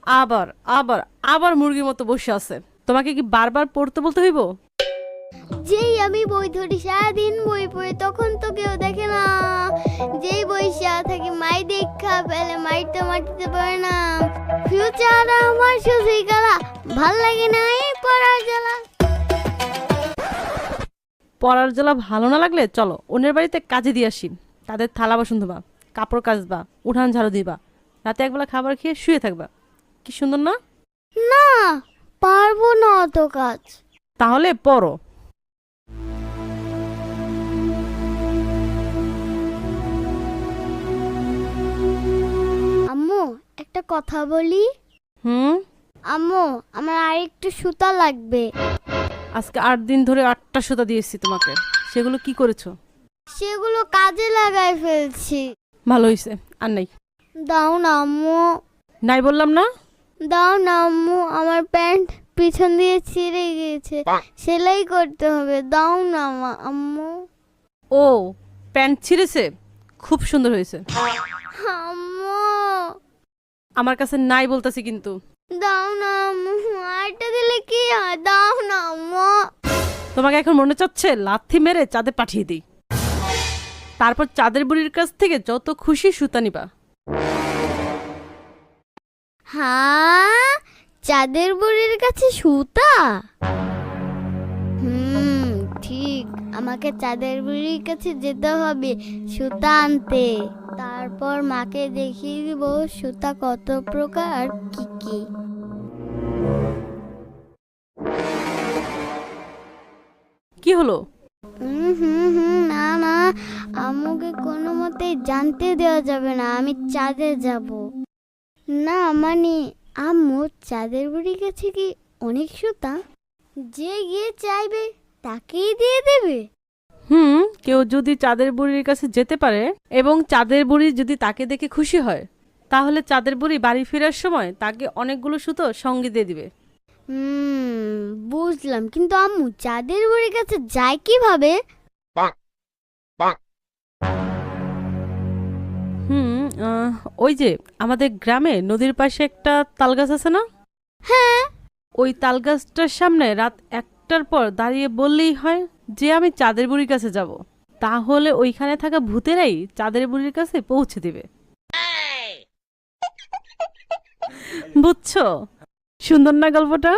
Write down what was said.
আবার আবার আবার মুরগির মতো বসে আছে। তোমাকে কি বারবার পড়তে বলতে হইব? যেই আমি বই ধরি সারাদিন বই পড়ে তখন তো কেউ দেখে না। যেই বইসা থাকি মাই দেখা ফেলে, মাইটা মাটিতে পড়ে না। ফিউচার আমার শুধুই গালা, ভাল লাগে না এই পড়ার জ্বালা। পড়ার জ্বালা ভালো না লাগলে চলো অন্যের বাড়িতে কাজে দিয়ে আসি। তাদের থালা বাসন ধোবা, কাপড় কাচবা, উঠান ঝাড়ু দিবা, রাতে একবেলা খাবার খেয়ে শুয়ে থাকবা। কি সুন্দর না? না, পারবো না অত কাজ। তাহলে পড়ো। আম্মু একটা কথা বলি। হুম। আম্মু আমার আরেকটু সুতা লাগবে। আজকে 8 দিন ধরে 8টা সুতা দিয়েছি তোমাকে, সেগুলো কি করেছো? সেগুলো কাজে লাগাই ফেলছি। ভালো হয়েছে, আর নাই। দাও না আম্মু, নাই বললাম না? দাও না আম্মু, আমার প্যান্ট পিছন দিয়ে ছিঁড়ে গিয়েছে, সেলাই করতে হবে। দাও না আম্মু। ও, প্যান্ট ছিঁড়েছে? খুব সুন্দর হয়েছে। আম্মু আমার কাছে নাই বলতেছি কিন্তু। দাও না আম্মু, আরেকটা দিলে কি হয়? দাও না আম্মু। তোমাকে এখন মনে চাচ্ছে লাথি মেরে চাঁদে পাঠিয়ে দিই, তারপর চাঁদের বুড়ির কাছ থেকে যত খুশি সুতা নিবা। হ্যাঁ, চাঁদের বুড়ির কাছে সুতা? ঠিক, আমাকে চাঁদের বুড়ির কাছে যেতে হবে সুতা আনতে। তারপর মাকে দেখিয়ে দিব সুতা কত প্রকার আর কি কি। কি হলো? না না, আম্মুকে কোনো মতেই জানতে দেওয়া যাবে না আমি চাঁদে যাব। না মানে, আম্মু চাঁদের বুড়ির কাছে কি অনেক সুতা? যে গিয়ে চাইবে তাকেই দিয়ে দেবে? কেউ যদি চাঁদের বুড়ির কাছে যেতে পারে এবং চাঁদের বুড়ি যদি তাকে দেখে খুশি হয়, তাহলে চাঁদের বুড়ি বাড়ি ফেরার সময় তাকে অনেকগুলো সুতো সঙ্গে দিয়ে দিবে। বুঝলাম, কিন্তু আম্মু চাঁদের বুড়ির কাছে যায় কিভাবে? ওই যে আমাদের গ্রামে নদীর পাশে একটা তালগাছ আছে না? হ্যাঁ। ওই তালগাছটার সামনে রাত 1টার পর দাঁড়িয়ে বললেই হয় যে আমি চাঁদের বুড়ির কাছে যাব, তাহলে ওইখানে থাকা ভূতেরাই চাঁদের বুড়ির কাছে পৌঁছে দিবে। বুঝছো? সুন্দর না গল্পটা?